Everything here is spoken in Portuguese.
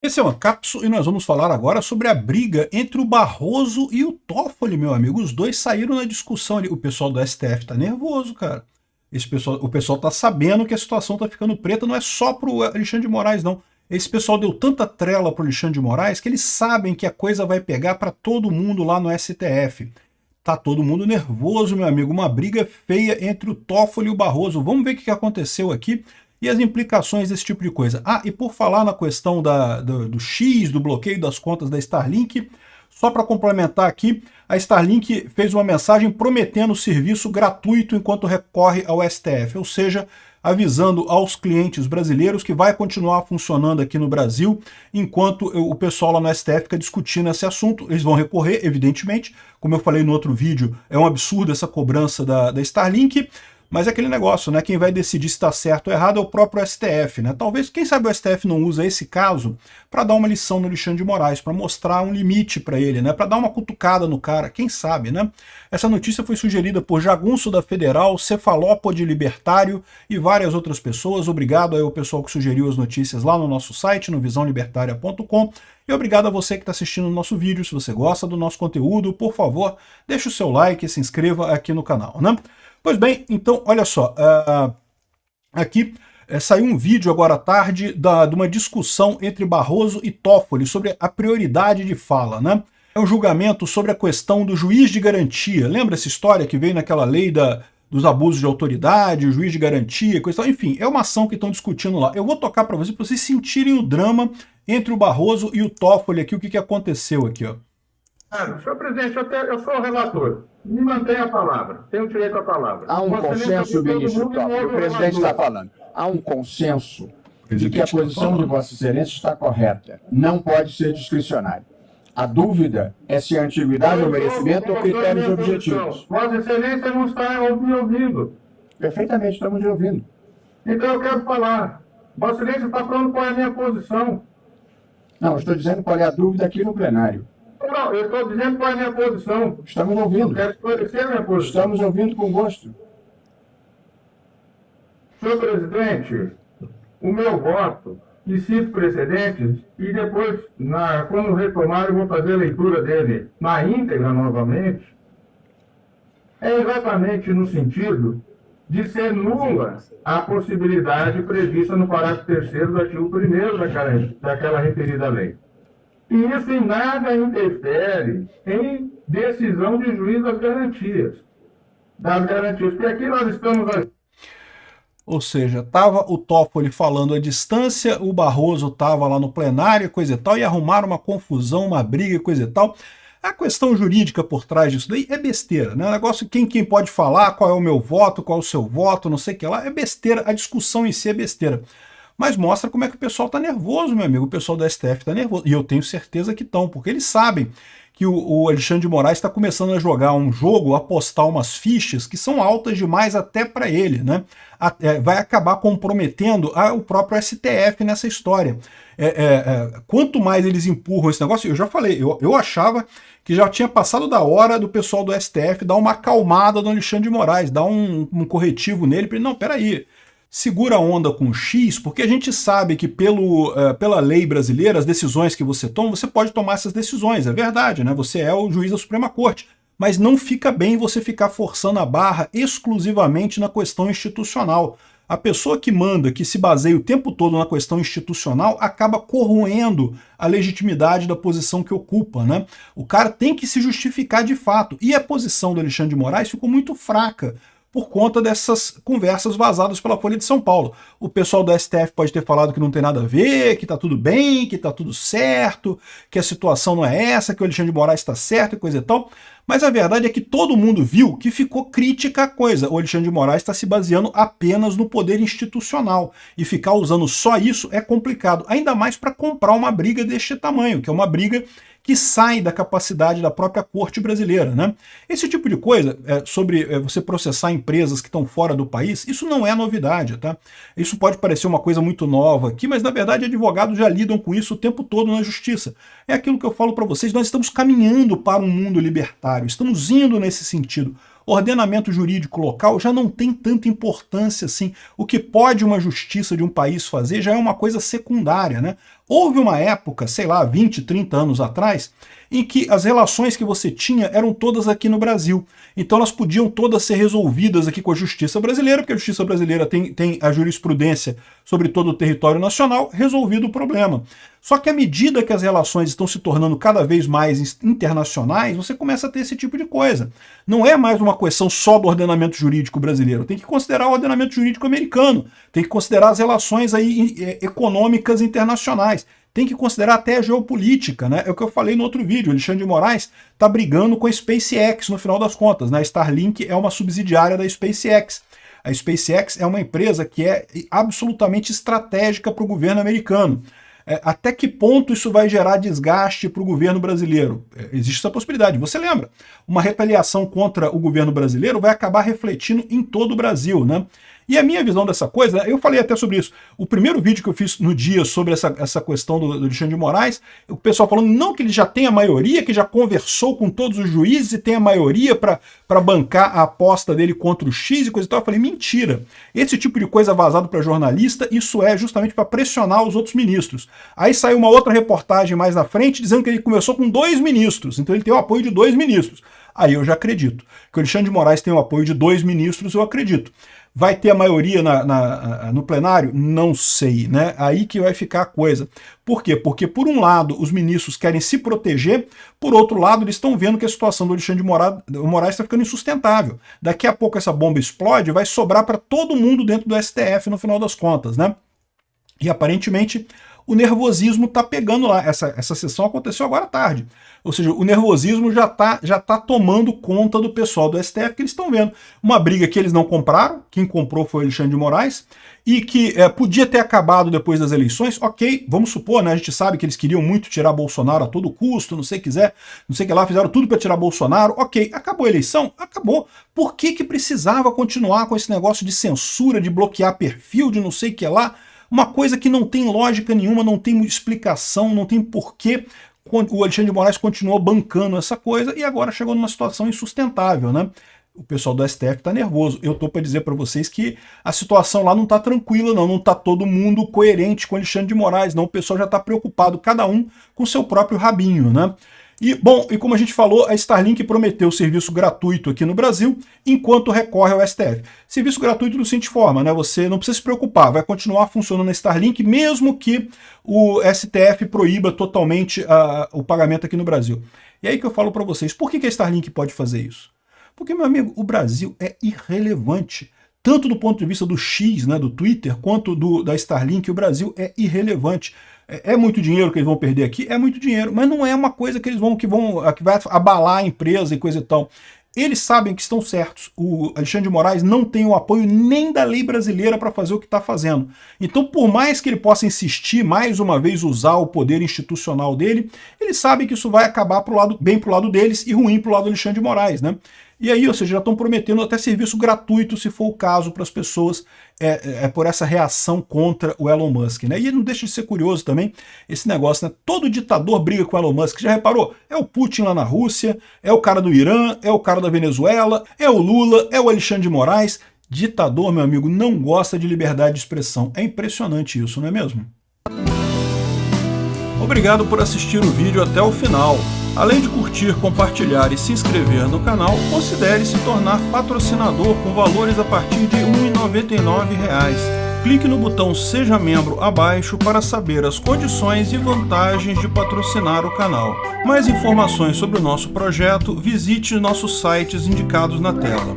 Esse é uma cápsula e nós vamos falar agora sobre a briga entre o Barroso e o Toffoli, meu amigo. Os dois saíram na discussão ali. O pessoal do STF tá nervoso, cara. O pessoal tá sabendo que a situação tá ficando preta, não é só pro Alexandre de Moraes, não. Esse pessoal deu tanta trela pro Alexandre de Moraes que eles sabem que a coisa vai pegar para todo mundo lá no STF. Tá todo mundo nervoso, meu amigo. Uma briga feia entre o Toffoli e o Barroso. Vamos ver o que aconteceu aqui e as implicações desse tipo de coisa. Ah, e por falar na questão do X, do bloqueio das contas da Starlink, só para complementar aqui, a Starlink fez uma mensagem prometendo serviço gratuito enquanto recorre ao STF, ou seja, avisando aos clientes brasileiros que vai continuar funcionando aqui no Brasil, enquanto o pessoal lá no STF fica discutindo esse assunto. Eles vão recorrer, evidentemente, como eu falei no outro vídeo, é um absurdo essa cobrança da Starlink, mas é aquele negócio, né? Quem vai decidir se está certo ou errado é o próprio STF, né? Talvez, quem sabe o STF não usa esse caso para dar uma lição no Alexandre de Moraes, para mostrar um limite para ele, né? Para dar uma cutucada no cara, quem sabe, né? Essa notícia foi sugerida por Jagunço da Federal, Cefalópode Libertário e várias outras pessoas. Obrigado aí ao pessoal que sugeriu as notícias lá no nosso site, no visãolibertaria.com. E obrigado a você que está assistindo o nosso vídeo. Se você gosta do nosso conteúdo, por favor, deixe o seu like e se inscreva aqui no canal, né? Pois bem, então, olha só, aqui saiu um vídeo agora à tarde de uma discussão entre Barroso e Toffoli sobre a prioridade de fala, né? É um julgamento sobre a questão do juiz de garantia. Lembra essa história que veio naquela lei dos abusos de autoridade, o juiz de garantia, coisa tal? Enfim, é uma ação que estão discutindo lá. Eu vou tocar para vocês sentirem o drama entre o Barroso e o Toffoli aqui, o que aconteceu aqui, ó. Senhor presidente, eu sou o relator. Me mantenha a palavra. Tenho direito à palavra. Há um consenso, ministro Toffoli, o presidente está falando. Há um consenso de que a posição de Vossa Excelência está correta. Não pode ser discricionária. A dúvida é se a antiguidade é o merecimento ou critérios objetivos. Vossa Excelência não está me ouvindo. Perfeitamente, estamos lhe ouvindo. Então eu quero falar. Vossa Excelência está falando qual é a minha posição. Não, eu estou dizendo qual é a dúvida aqui no plenário. Não, eu estou dizendo qual é a minha posição. Estamos ouvindo. Eu quero esclarecer a minha posição. Estamos ouvindo com gosto. Senhor presidente, o meu voto, e cito precedentes, e depois, quando retomar, eu vou fazer a leitura dele na íntegra novamente, é exatamente no sentido de ser nula a possibilidade prevista no parágrafo 3º do artigo 1º daquela referida lei. E isso em nada interfere em decisão de juiz das garantias. Porque aqui nós estamos... Ou seja, estava o Toffoli falando à distância, o Barroso estava lá no plenário, coisa e tal, e arrumaram uma confusão, uma briga, coisa e tal. A questão jurídica por trás disso daí é besteira, né? O negócio, quem pode falar, qual é o meu voto, qual é o seu voto, não sei o que lá, é besteira, a discussão em si é besteira. Mas mostra como é que o pessoal está nervoso, meu amigo, o pessoal da STF está nervoso, e eu tenho certeza que estão, porque eles sabem que o Alexandre de Moraes está começando a jogar um jogo, apostar umas fichas que são altas demais até para ele, né? Vai acabar comprometendo o próprio STF nessa história. Quanto mais eles empurram esse negócio, eu já falei, eu achava que já tinha passado da hora do pessoal do STF dar uma acalmada no Alexandre de Moraes, dar um corretivo nele, para ele, não, peraí, segura a onda com X, porque a gente sabe que pela lei brasileira, as decisões que você toma, você pode tomar essas decisões, é verdade, né? Você é o juiz da Suprema Corte, mas não fica bem você ficar forçando a barra exclusivamente na questão institucional. A pessoa que manda, que se baseia o tempo todo na questão institucional, acaba corroendo a legitimidade da posição que ocupa, né? O cara tem que se justificar de fato, e a posição do Alexandre de Moraes ficou muito fraca por conta dessas conversas vazadas pela Folha de São Paulo. O pessoal do STF pode ter falado que não tem nada a ver, que tá tudo bem, que tá tudo certo, que a situação não é essa, que o Alexandre de Moraes está certo e coisa e tal, mas a verdade é que todo mundo viu que ficou crítica a coisa. O Alexandre de Moraes está se baseando apenas no poder institucional, e ficar usando só isso é complicado, ainda mais para comprar uma briga deste tamanho, que é uma briga que sai da capacidade da própria corte brasileira, né? Esse tipo de coisa, sobre você processar empresas que estão fora do país, isso não é novidade, tá? Isso pode parecer uma coisa muito nova aqui, mas na verdade advogados já lidam com isso o tempo todo na justiça. É aquilo que eu falo para vocês, nós estamos caminhando para um mundo libertário, estamos indo nesse sentido. ordenamento jurídico local já não tem tanta importância assim. O que pode uma justiça de um país fazer já é uma coisa secundária, né? Houve uma época, sei lá, 20, 30 anos atrás, em que as relações que você tinha eram todas aqui no Brasil. Então elas podiam todas ser resolvidas aqui com a justiça brasileira, porque a justiça brasileira tem a jurisprudência sobre todo o território nacional, resolvido o problema. Só que à medida que as relações estão se tornando cada vez mais internacionais, você começa a ter esse tipo de coisa. Não é mais uma questão só do ordenamento jurídico brasileiro, tem que considerar o ordenamento jurídico americano, tem que considerar as relações aí, econômicas internacionais. Tem que considerar até a geopolítica, né? É o que eu falei no outro vídeo. O Alexandre de Moraes está brigando com a SpaceX no final das contas, né? A Starlink é uma subsidiária da SpaceX. A SpaceX é uma empresa que é absolutamente estratégica para o governo americano. Até que ponto isso vai gerar desgaste para o governo brasileiro? Existe essa possibilidade. Você lembra? Uma retaliação contra o governo brasileiro vai acabar refletindo em todo o Brasil, né? E a minha visão dessa coisa, eu falei até sobre isso, o primeiro vídeo que eu fiz no dia sobre essa questão do Alexandre de Moraes, o pessoal falando não que ele já tem a maioria, que já conversou com todos os juízes e tem a maioria para bancar a aposta dele contra o X e coisa e tal. Eu falei, mentira. Esse tipo de coisa vazado para jornalista, isso é justamente para pressionar os outros ministros. Aí saiu uma outra reportagem mais na frente dizendo que ele conversou com 2 ministros, então ele tem o apoio de 2 ministros. Aí eu já acredito. Que o Alexandre de Moraes tem o apoio de 2 ministros, eu acredito. Vai ter a maioria no plenário? Não sei, né? Aí que vai ficar a coisa. Por quê? Porque, por um lado, os ministros querem se proteger, por outro lado, eles estão vendo que a situação do Alexandre de Moraes está ficando insustentável. Daqui a pouco essa bomba explode, vai sobrar para todo mundo dentro do STF no final das contas, né? E aparentemente o nervosismo está pegando lá. Essa sessão aconteceu agora à tarde. Ou seja, o nervosismo já tá tomando conta do pessoal do STF, que eles estão vendo uma briga que eles não compraram, quem comprou foi o Alexandre de Moraes, e que podia ter acabado depois das eleições. Ok, vamos supor, né? A gente sabe que eles queriam muito tirar Bolsonaro a todo custo, não sei o que lá, fizeram tudo para tirar Bolsonaro. Ok, acabou a eleição? Acabou. Por que precisava continuar com esse negócio de censura, de bloquear perfil, de não sei o que lá? Uma coisa que não tem lógica nenhuma, não tem explicação, não tem porquê. O Alexandre de Moraes continuou bancando essa coisa e agora chegou numa situação insustentável, né? O pessoal do STF está nervoso. Eu estou para dizer para vocês que a situação lá não está tranquila, não está todo mundo coerente com o Alexandre de Moraes, não. O pessoal já está preocupado, cada um com seu próprio rabinho, né? E, bom, e como a gente falou, a Starlink prometeu serviço gratuito aqui no Brasil, enquanto recorre ao STF. Serviço gratuito da seguinte forma, né? Você não precisa se preocupar, vai continuar funcionando a Starlink, mesmo que o STF proíba totalmente o pagamento aqui no Brasil. E aí que eu falo para vocês, por que a Starlink pode fazer isso? Porque, meu amigo, o Brasil é irrelevante. Tanto do ponto de vista do X, né, do Twitter, quanto da Starlink, o Brasil é irrelevante. É muito dinheiro que eles vão perder aqui? É muito dinheiro, mas não é uma coisa que que vai abalar a empresa e coisa e tal. Eles sabem que estão certos. O Alexandre de Moraes não tem o apoio nem da lei brasileira para fazer o que está fazendo. Então, por mais que ele possa insistir, mais uma vez, usar o poder institucional dele, eles sabem que isso vai acabar bem pro lado deles e ruim pro lado do Alexandre de Moraes, né? E aí, ou seja, já estão prometendo até serviço gratuito, se for o caso, para as pessoas, por essa reação contra o Elon Musk, né? E não deixa de ser curioso também esse negócio, né? Todo ditador briga com o Elon Musk, já reparou? É o Putin lá na Rússia, é o cara do Irã, é o cara da Venezuela, é o Lula, é o Alexandre de Moraes. Ditador, meu amigo, não gosta de liberdade de expressão. É impressionante isso, não é mesmo? Obrigado por assistir o vídeo até o final. Além de curtir, compartilhar e se inscrever no canal, considere se tornar patrocinador com valores a partir de R$ 1,99. Clique no botão Seja Membro abaixo para saber as condições e vantagens de patrocinar o canal. Mais informações sobre o nosso projeto, visite nossos sites indicados na tela.